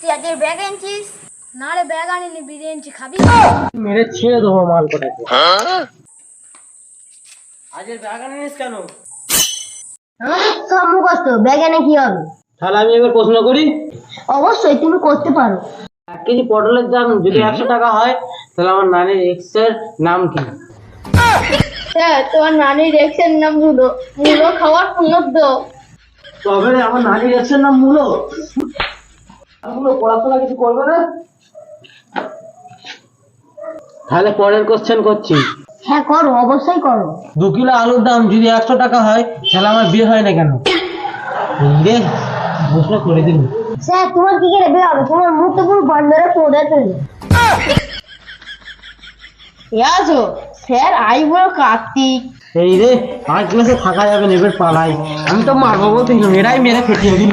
তুই আজকে ব্যাগ আনছিস? না রে ব্যাগ আনিনি, বিরিয়ানি খাবি? মেরে ছেড়ে দেবো মাল কোটাকে। আজের ব্যাগ আনিস কেন? সব মুখস্থ, ব্যাগ এনে কি হবে? তাহলে আমি এবার প্রশ্ন করি। অবশ্যই তুমি করতে পারো। 1 কেজি পটলের দাম যদি 100 টাকা হয় তাহলে আমার নানির এক্স এর নাম কি? স্যার, তোমার নানির এক্সের নাম মুলো। মুলো খাওয়ার পুনর্দ। তবে রে, আমার নানির এক্স এর নাম মুলো। মুলো পড়াশোনা কিছু করবে না? তাহলে পরের কোশ্চেন করছি। হ্যাঁ করো, অবশ্যই করো। 2 কিলো আলুর দাম যদি 100 টাকা হয় তাহলে আমার বিয়ে হয় না কেন? রে, প্রশ্ন করে দিন। স্যার, তোমার কি করে বিয়ে হবে? তোমার মুখ তো পুরো বন্ধরে পড়ে চলে। ইয়াজো স্যার, আই বড় কার্তিক। এই রে, 5 ক্লাসে থাকা যাবে না, এবার পালাই। আমি তো মারবো বলতে এরাই মেরে ফেটিয়ে দিল।